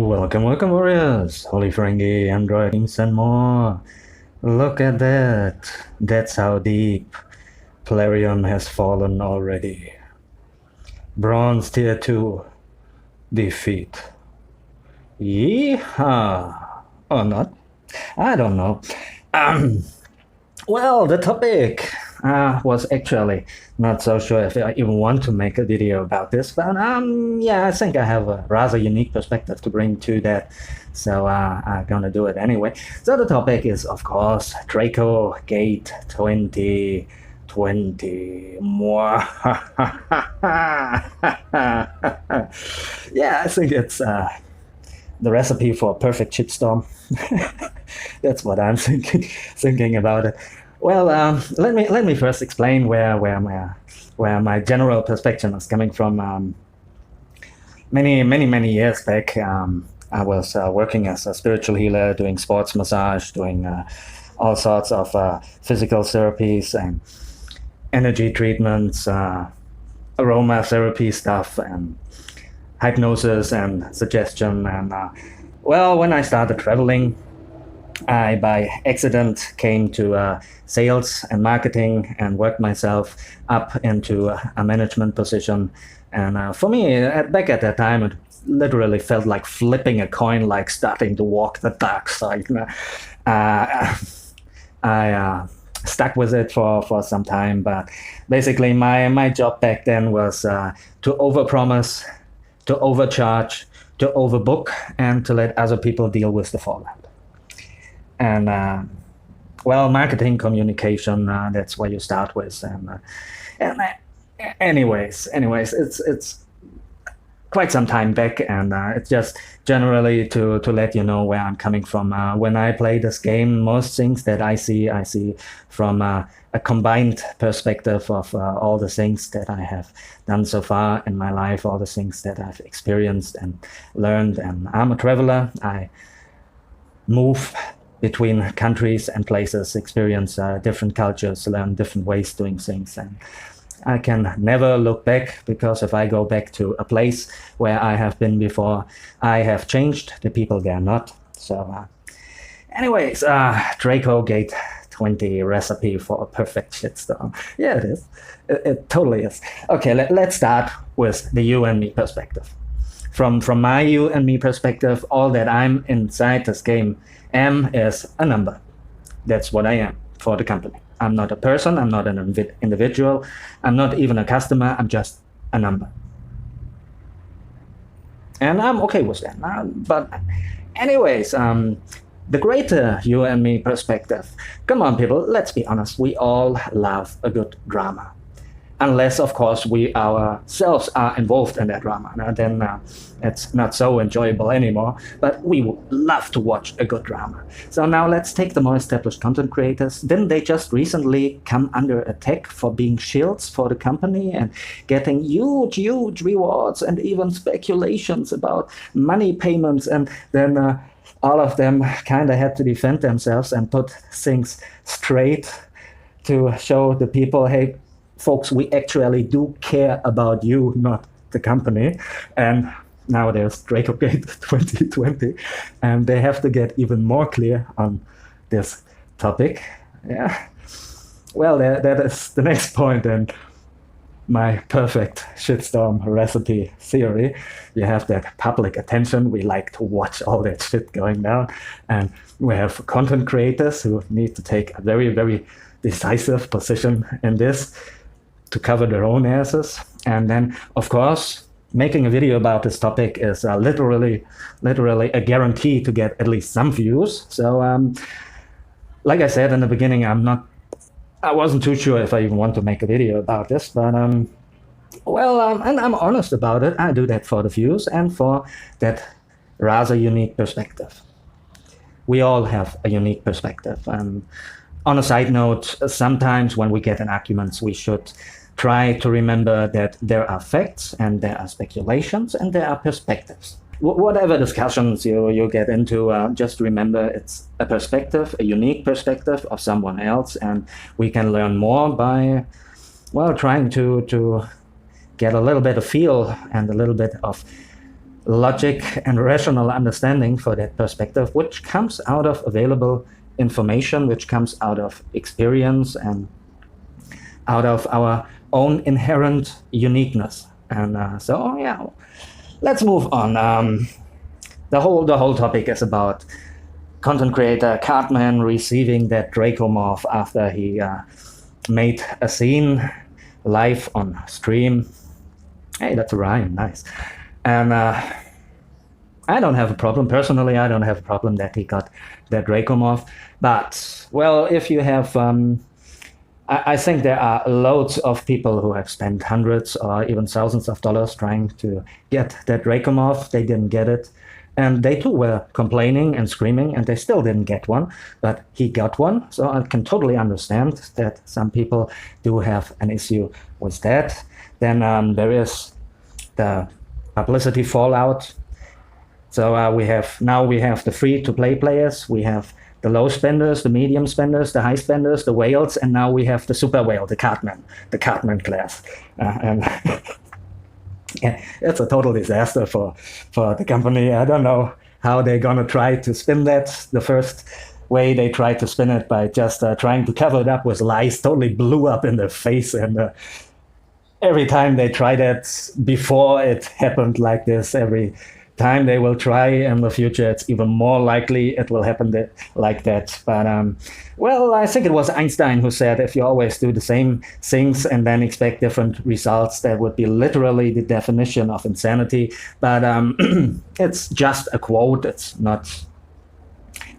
Welcome warriors, HolyFerengi, androids and more. Look at that. That's how deep PLARIUM has fallen already. Bronze tier 2 defeat. Yeehaw! Or not? I don't know. Well, the topic was actually not so sure if I even want to make a video about this, but yeah, I think I have a rather unique perspective to bring to that, so I'm gonna do it anyway. So the topic is, of course, DracoGate2020. Yeah, I think it's the recipe for a perfect shitstorm. That's what I'm thinking about it. Well, let me first explain where my general perspective is coming from. Many years back, I was working as a spiritual healer, doing sports massage, doing all sorts of physical therapies and energy treatments, aromatherapy stuff, and hypnosis and suggestion. And well, when I started traveling, I by accident came to sales and marketing and worked myself up into a management position. And for me, back at that time, it literally felt like flipping a coin, like starting to walk the dark side. I stuck with it for some time, but basically my job back then was to overpromise, to overcharge, to overbook, and to let other people deal with the fallout. And well, marketing communication, that's where you start with. And anyways, it's quite some time back, and it's just generally to let you know where I'm coming from. When I play this game, most things that I see from a combined perspective of all the things that I have done so far in my life, all the things that I've experienced and learned. And I'm a traveler. I move between countries and places, experience different cultures, learn different ways of doing things. And I can never look back, because if I go back to a place where I have been before, I have changed, the people there not. So anyways, DracoGate20 recipe for a perfect shitstorm. Yeah, it is. It totally is. Okay, let's start with the you and me perspective. From my you and me perspective, all that I'm inside this game am is a number. That's what I am for the company. I'm not a person, I'm not an individual, I'm not even a customer, I'm just a number. And I'm okay with that. But anyways, the greater you and me perspective. Come on, people, let's be honest, we all love a good drama. Unless, of course, we ourselves are involved in that drama. Now, then it's not so enjoyable anymore, but we would love to watch a good drama. So now let's take the more established content creators. Didn't they just recently come under attack for being shields for the company and getting huge rewards and even speculations about money payments? And then all of them kind of had to defend themselves and put things straight to show the people, hey, folks, we actually do care about you, not the company. And now there's DracoGate2020, and they have to get even more clear on this topic. Yeah. Well, that is the next point in my perfect shitstorm recipe theory. You have that public attention. We like to watch all that shit going down. And we have content creators who need to take a very decisive position in this, to cover their own asses. And then, of course, making a video about this topic is literally a guarantee to get at least some views. So, like I said in the beginning, I wasn't too sure if I even want to make a video about this, but well, and I'm honest about it. I do that for the views and for that rather unique perspective. We all have a unique perspective. On a side note, sometimes when we get in arguments, we should try to remember that there are facts and there are speculations and there are perspectives. Whatever discussions you get into, just remember it's a perspective, a unique perspective of someone else, and we can learn more by, well, trying to get a little bit of feel and a little bit of logic and rational understanding for that perspective, which comes out of available information, which comes out of experience and out of our own inherent uniqueness. And so, yeah, let's move on. The whole topic is about content creator Cartman receiving that Dracomorph after he made a scene live on stream. Hey, that's a rhyme, nice. And I don't have a problem, personally, I don't have a problem that he got that Dracomorph. But, well, if you have, I think there are loads of people who have spent hundreds or even thousands of dollars trying to get that Dracomorph. They didn't get it. And they too were complaining and screaming, and they still didn't get one, but he got one. So I can totally understand that some people do have an issue with that. Then there is the publicity fallout. So we have the free-to-play players, we have the low spenders, the medium spenders, the high spenders, the whales, and now we have the super whale, the Cartman class. And yeah, it's a total disaster for the company. I don't know how they're going to try to spin that. The first way they tried to spin it by just trying to cover it up with lies totally blew up in their face. And every time they tried it before it happened like this, every time they will try in the future, it's even more likely it will happen like that. But well, I think it was Einstein who said if you always do the same things and then expect different results, that would be literally the definition of insanity. But it's just a quote. It's not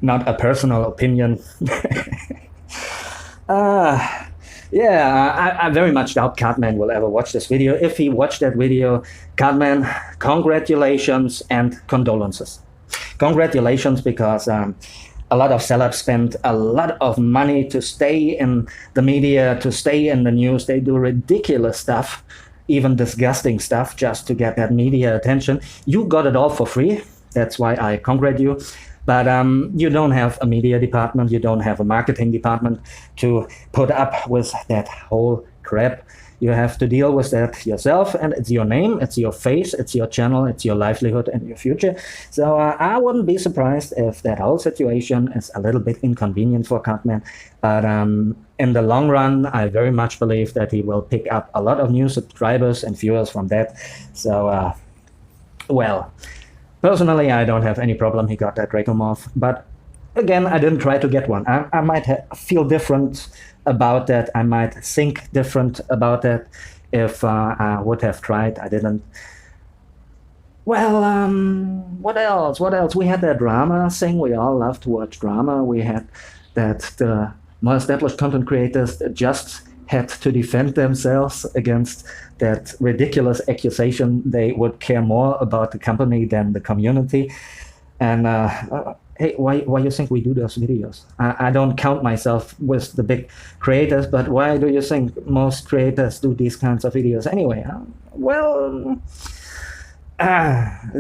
a personal opinion. Yeah, I very much doubt Cartman will ever watch this video. If he watched that video, Cartman, congratulations and condolences. Congratulations, because a lot of celebs spend a lot of money to stay in the media, to stay in the news. They do ridiculous stuff, even disgusting stuff, just to get that media attention. You got it all for free. That's why I congratulate you. But you don't have a media department, you don't have a marketing department to put up with that whole crap. You have to deal with that yourself, and it's your name, it's your face, it's your channel, it's your livelihood and your future. So I wouldn't be surprised if that whole situation is a little bit inconvenient for Cartman. But in the long run, I very much believe that he will pick up a lot of new subscribers and viewers from that. So, well, personally, I don't have any problem he got that Dracomorph, but again, I didn't try to get one. I might feel different about that. I might think different about that if I would have tried. I didn't. Well, what else? What else? We had that drama thing. We all love to watch drama. We had that the more established content creators just had to defend themselves against that ridiculous accusation. They would care more about the company than the community. And hey, why you think we do those videos? I don't count myself with the big creators, but why do you think most creators do these kinds of videos anyway? Well,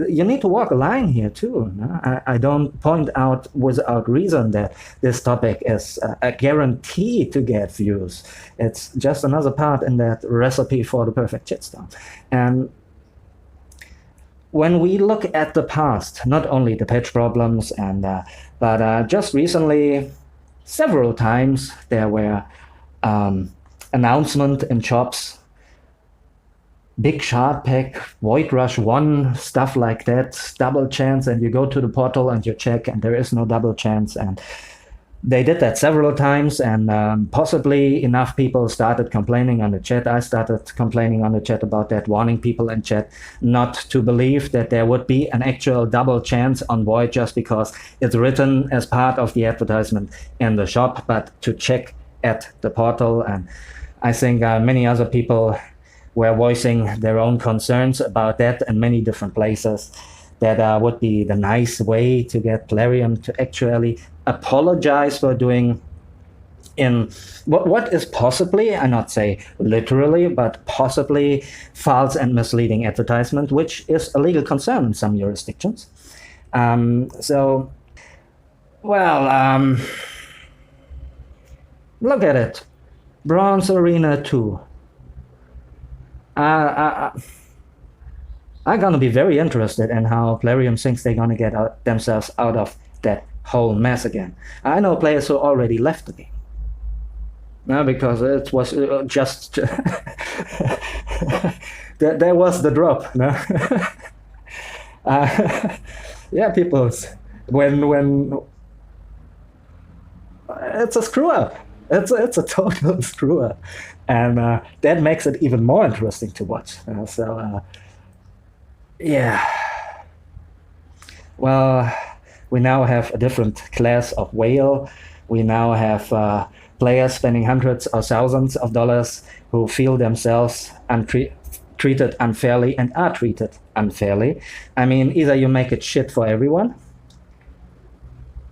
you need to walk a line here too. No? I don't point out without reason that this topic is a guarantee to get views. It's just another part in that recipe for the perfect shitstorm. And when we look at the past, not only the patch problems, but just recently, several times there were announcements in shops, big shard pack, Void Rush 1, stuff like that, double chance, and you go to the portal and you check and there is no double chance. And they did that several times, and possibly enough people started complaining on the chat. I started complaining on the chat about that, warning people in chat not to believe that there would be an actual double chance on Void just because it's written as part of the advertisement in the shop, but to check at the portal. And I think many other people were voicing their own concerns about that in many different places. That would be the nice way to get PLARIUM to actually apologize for doing in what is possibly, I not say literally, but possibly false and misleading advertisement, which is a legal concern in some jurisdictions. So, well, look at it. Bronze Arena 2. I'm gonna be very interested in how Plarium thinks they're gonna get themselves out of that whole mess again. I know players who already left the game. No, because it was just there was the drop. No? Yeah, people, when it's a screw up. It's a total screw up, and that makes it even more interesting to watch. Yeah. Well, we now have a different class of whale. We now have players spending hundreds or thousands of dollars who feel themselves treated unfairly and are treated unfairly. I mean, either you make it shit for everyone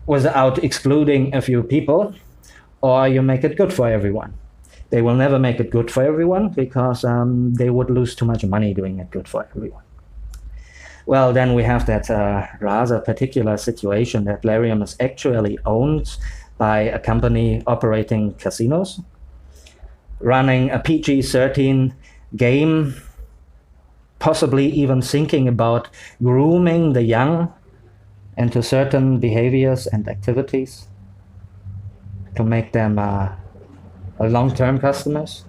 without excluding a few people, or you make it good for everyone. They will never make it good for everyone because they would lose too much money doing it good for everyone. Well, then we have that rather particular situation that Plarium is actually owned by a company operating casinos, running a PG-13 game, possibly even thinking about grooming the young into certain behaviors and activities to make them long-term customers.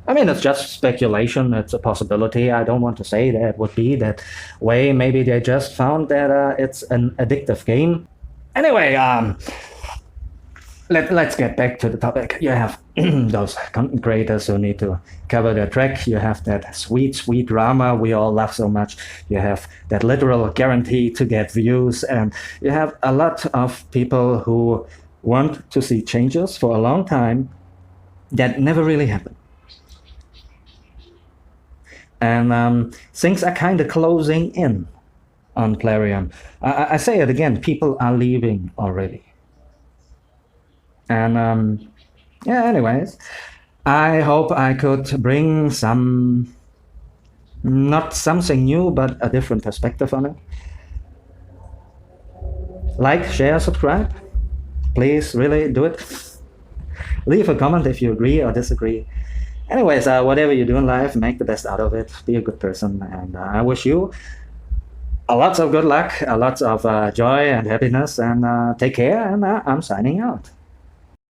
I mean, it's just speculation. It's a possibility. I don't want to say that it would be that way. Maybe they just found that it's an addictive game. Anyway, let's get back to the topic. You have those content creators who need to cover their track. You have that sweet, sweet drama we all love so much. You have that literal guarantee to get views. And you have a lot of people who want to see changes for a long time that never really happen. And things are kind of closing in on Plarium. I say it again, people are leaving already. And yeah, anyways, I hope I could bring some, not something new, but a different perspective on it. Like, share, subscribe. Please, really do it. Leave a comment if you agree or disagree. Anyways, whatever you do in life, make the best out of it. Be a good person. And I wish you a lots of good luck, a lots of joy and happiness. And take care. And I'm signing out.